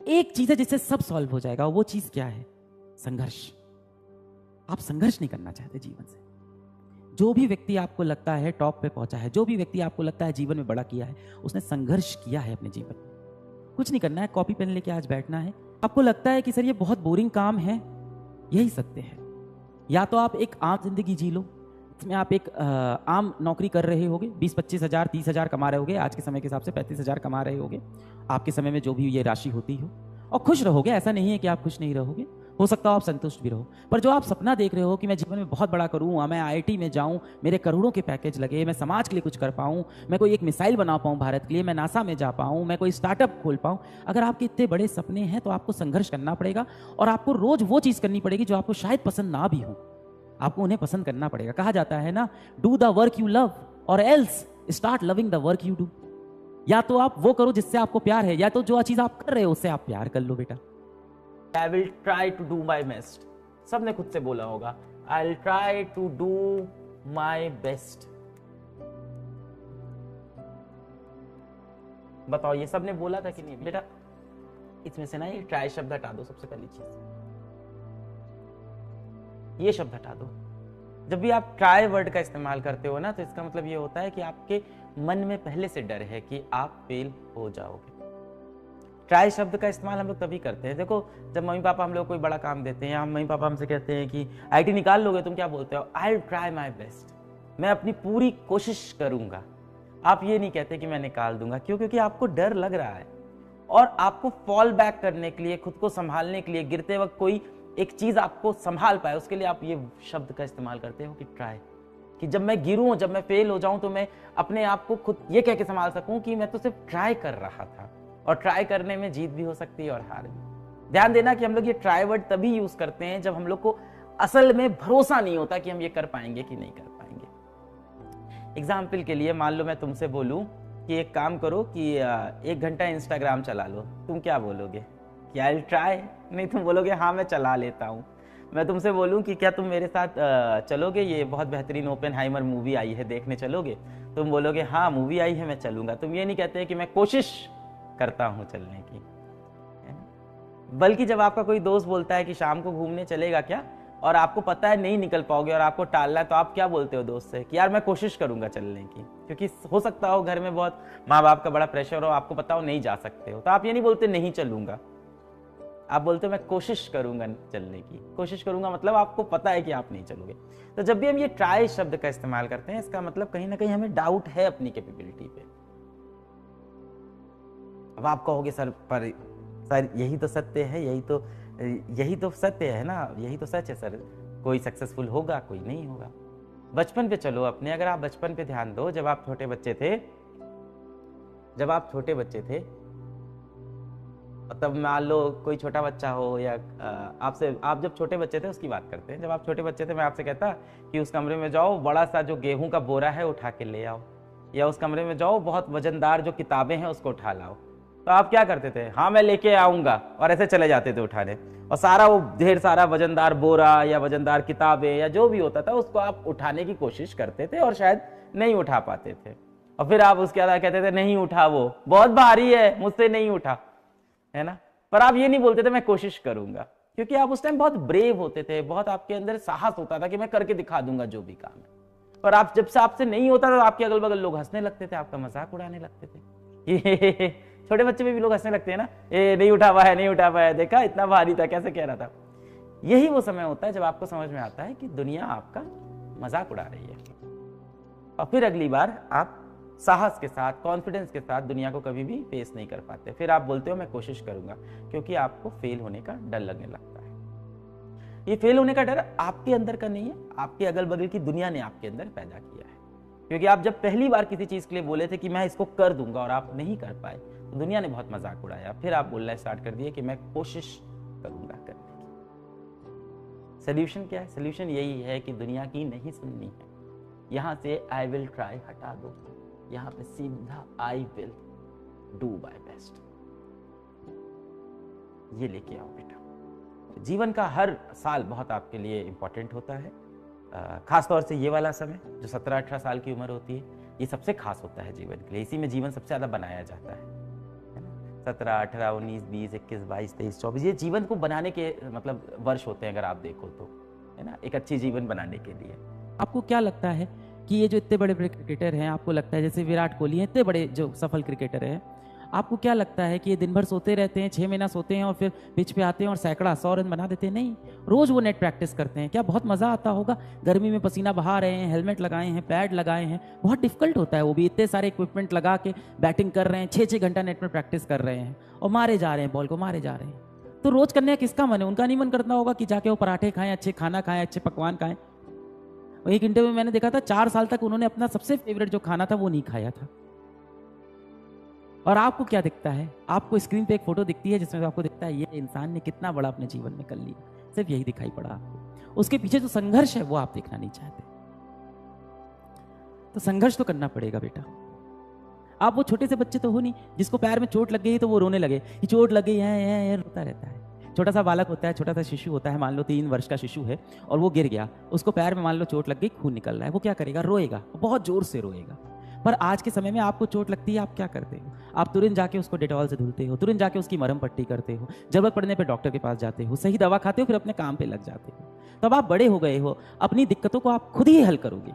एक चीज है जिससे सब सॉल्व हो जाएगा। वो चीज क्या है? संघर्ष। आप संघर्ष नहीं करना चाहते जीवन से। जो भी व्यक्ति आपको लगता है टॉप पे पहुंचा है, जो भी व्यक्ति आपको लगता है जीवन में बड़ा किया है, उसने संघर्ष किया है अपने जीवन में। कुछ नहीं करना है, कॉपी पेन लेके आज बैठना है। आपको लगता है कि सर ये बहुत बोरिंग काम है, यही सत्य है। या तो आप एक आम जिंदगी जी लो, इसमें आप एक आम नौकरी कर रहे होगे, 20-25 हज़ार 30 हज़ार कमा रहे होगे, आज के समय के हिसाब से 35 हज़ार कमा रहे होगे, आपके समय में जो भी ये राशि होती हो, और खुश रहोगे। ऐसा नहीं है कि आप खुश नहीं रहोगे, हो सकता हो आप संतुष्ट भी रहो। पर जो आप सपना देख रहे हो कि मैं जीवन में बहुत बड़ा करूँ, मैं IIT में जाऊँ, मेरे करोड़ों के पैकेज लगे, मैं समाज के लिए कुछ कर पाऊँ, मैं कोई एक मिसाइल बना पाऊँ भारत के लिए, मैं नासा में जा पाऊँ, मैं कोई स्टार्टअप खोल पाऊँ, अगर आपके इतने बड़े सपने हैं तो आपको संघर्ष करना पड़ेगा। और आपको रोज वो चीज़ करनी पड़ेगी जो आपको शायद पसंद ना भी हो, आपको उन्हें पसंद करना पड़ेगा। कहा जाता है ना, do the work you love और else start loving the work you do. या तो आप वो करो जिससे आपको प्यार है, या तो जो चीज आप कर रहे हो उससे आप प्यार कर लो बेटा। I will try to do my best. सबने खुद से बोला होगा, I will try to do my best. बताओ ये सबने बोला था कि नहीं? बेटा इसमें से ना ये ट्राई शब्द हटा दो। सबसे पहली चीज ये शब्द हटा दो। जब भी आप ट्राई वर्ड का इस्तेमाल करते हो ना, तो इसका मतलब ये होता है कि आपके मन में पहले से डर है कि आप फेल हो जाओगे। ट्राई शब्द का इस्तेमाल हम लोग तभी करते हैं, देखो जब मम्मी पापा हम लोग कोई बड़ा काम देते हैं, मम्मी पापा हमसे कहते हैं कि IIT निकाल लोगे, तुम क्या बोलते हो? आई विल ट्राई माई बेस्ट, मैं अपनी पूरी कोशिश करूंगा। आप ये नहीं कहते कि मैं निकाल दूंगा। क्यों? क्योंकि आपको डर लग रहा है, और आपको फॉल बैक करने के लिए, खुद को संभालने के लिए, गिरते वक्त कोई एक चीज आपको संभाल पाए, उसके लिए आप ये शब्द का इस्तेमाल करते हो कि ट्राई, कि जब मैं गिरूं, जब मैं फेल हो जाऊं, तो मैं अपने आप को खुद ये कह के संभाल सकूं कि मैं तो सिर्फ ट्राई कर रहा था। और ट्राई करने में जीत भी हो सकती है और हार भी। ध्यान देना कि हम लोग ये ट्राई वर्ड तभी यूज करते हैं जब हम लोग को असल में भरोसा नहीं होता कि हम ये कर पाएंगे कि नहीं कर पाएंगे। एग्जाम्पल के लिए मान लो मैं तुमसे बोलूं कि एक काम करो कि 1 घंटा इंस्टाग्राम चला लो, तुम क्या बोलोगे? कि आई विल ट्राई? नहीं, तुम बोलोगे हाँ मैं चला लेता हूँ। मैं तुमसे बोलूं कि क्या तुम मेरे साथ चलोगे, ये बहुत बेहतरीन ओपेनहाइमर मूवी आई है, देखने चलोगे? तुम बोलोगे हाँ मूवी आई है मैं चलूंगा। तुम ये नहीं कहते कि मैं कोशिश करता हूं चलने की, है ना? बल्कि जब आपका कोई दोस्त बोलता है कि शाम को घूमने चलेगा क्या, और आपको पता है नहीं निकल पाओगे और आपको टालना है, तो आप क्या बोलते हो दोस्त से? कि यार मैं कोशिश करूंगा चलने की। क्योंकि हो सकता हो घर में बहुत माँ बाप का बड़ा प्रेशर हो, आपको पता हो नहीं जा सकते हो, तो आप ये नहीं बोलते नहीं चलूंगा, आप बोलते हो मैं कोशिश करूंगा चलने की। कोशिश करूंगा मतलब आपको पता है कि आप नहीं चलोगे। तो जब भी हम ये ट्राई शब्द का इस्तेमाल करते हैं, इसका मतलब कहीं ना कहीं हमें डाउट है अपनी कैपेबिलिटी पे। अब आप कहोगे सर यही तो सत्य है, यही तो सत्य है ना, यही तो सच है सर, कोई सक्सेसफुल होगा कोई नहीं होगा। बचपन पे चलो अपने, अगर आप बचपन पे ध्यान दो, जब आप छोटे बच्चे थे, तब मान लो कोई छोटा बच्चा हो, या आप जब छोटे बच्चे थे उसकी बात करते हैं, जब आप छोटे बच्चे थे मैं आपसे कहता कि उस कमरे में जाओ, बड़ा सा जो गेहूं का बोरा है उठा के ले आओ, या उस कमरे में जाओ बहुत वजनदार जो किताबें हैं उसको उठा लाओ, तो आप क्या करते थे? हाँ मैं लेके आऊंगा, और ऐसे चले जाते थे उठाने, और सारा वो ढेर सारा वजनदार बोरा या वजनदार किताबें या जो भी होता था उसको आप उठाने की कोशिश करते थे, और शायद नहीं उठा पाते थे, और फिर आप उसके बाद कहते थे नहीं उठा, वो बहुत भारी है मुझसे नहीं उठा, है ना? पर आप ये नहीं बोलते थे मैं कोशिश करूंगा, क्योंकि आप उस टाइम बहुत ब्रेव होते थे, बहुत आपके अंदर साहस होता था कि मैं करके दिखा दूंगा जो भी काम है। पर आप जब से आपसे नहीं होता था, आपके अगल बगल लोग हंसने लगते थे, आपका मजाक उड़ाने लगते थे। छोटे बच्चे में भी लोग हंसने लगते हैं ना, ए नहीं उठा पाया, नहीं उठा पाया, देखा इतना भारी था, कैसे कह रहा था। यही वो समय होता है जब आपको समझ में आता है कि दुनिया आपका मजाक उड़ा रही है, और फिर अगली बार आप साहस के साथ, कॉन्फिडेंस के साथ दुनिया को कभी भी फेस नहीं कर पाते। फिर आप बोलते हो मैं कोशिश करूंगा, क्योंकि आपको फेल होने का डर लगने लगता है। ये फेल होने का डर आपके अंदर का नहीं है, आपके अगल बगल की दुनिया ने आपके अंदर पैदा किया है। क्योंकि आप जब पहली बार किसी चीज के लिए बोले थे कि मैं इसको कर दूंगा, और आप नहीं कर पाए, तो दुनिया ने बहुत मजाक उड़ाया। फिर आप बोलना स्टार्ट कर दिए कि मैं कोशिश करूंगा करने की। सोल्यूशन क्या है? सोल्यूशन यही है कि दुनिया की नहीं सुननी है, यहां से आई विल ट्राई हटा दो, यहां पे सीधा I will do my best, ये लेके आओ बेटा। जीवन का हर साल बहुत आपके लिए इंपॉर्टेंट होता है, खास तौर से ये वाला समय जो 17-18 साल की उम्र होती है, ये सबसे खास होता है जीवन के लिए। इसी में जीवन सबसे ज्यादा बनाया जाता है ना? 17, 18, 19, 20, 21, 22, 23, 24 ये जीवन को बनाने के मतलब वर्ष होते हैं अगर आप देखो तो, है ना, एक अच्छी जीवन बनाने के लिए। आपको क्या लगता है कि ये जो इतने बड़े बड़े क्रिकेटर हैं, आपको लगता है जैसे विराट कोहली हैं, इतने बड़े जो सफल क्रिकेटर हैं, आपको क्या लगता है कि ये दिन भर सोते रहते हैं, 6 महीना सोते हैं और फिर पिच पे आते हैं और सैकड़ा 100 रन बना देते हैं? नहीं, रोज वो नेट प्रैक्टिस करते हैं। क्या बहुत मजा आता होगा? गर्मी में पसीना बहा रहे हैं, हेलमेट लगाए हैं, पैड लगाए हैं, बहुत डिफिकल्ट होता है वो भी, इतने सारे इक्विपमेंट लगा के बैटिंग कर रहे हैं, 6-6 घंटा नेट में प्रैक्टिस कर रहे हैं और मारे जा रहे हैं, बॉल को मारे जा रहे हैं। तो रोज करने का किसका मन है? उनका नहीं मन करता होगा कि जाके वो पराठे खाएं, अच्छे खाना खाएं, अच्छे पकवान खाएं। एक इंटरव्यू में मैंने देखा था 4 साल तक उन्होंने अपना सबसे फेवरेट जो खाना था वो नहीं खाया था। और आपको क्या दिखता है? आपको स्क्रीन पे एक फोटो दिखती है जिसमें आपको दिखता है ये इंसान ने कितना बड़ा अपने जीवन में कर लिया, सिर्फ यही दिखाई पड़ा आपको। उसके पीछे जो संघर्ष है वो आप देखना नहीं चाहते। तो संघर्ष तो करना पड़ेगा बेटा। आप वो छोटे से बच्चे तो हो नहीं जिसको पैर में चोट लग गई तो वो रोने लगे कि चोट लग गई है, रोता रहता है। छोटा सा बालक होता है, छोटा सा शिशु होता है, मान लो 3 वर्ष का शिशु है और वो गिर गया, उसको पैर में मान लो चोट लग गई, खून निकल रहा है, वो क्या करेगा? रोएगा, बहुत जोर से रोएगा। पर आज के समय में आपको चोट लगती है, आप क्या करते हो? आप तुरंत जाके उसको डेटॉल से धुलते हो, तुरंत जाके उसकी मरहम पट्टी करते हो, जरूरत पड़ने पे डॉक्टर के पास जाते हो, सही दवा खाते हो, फिर अपने काम पे लग जाते हो। तब आप बड़े हो गए हो, अपनी दिक्कतों को आप खुद ही हल करोगे।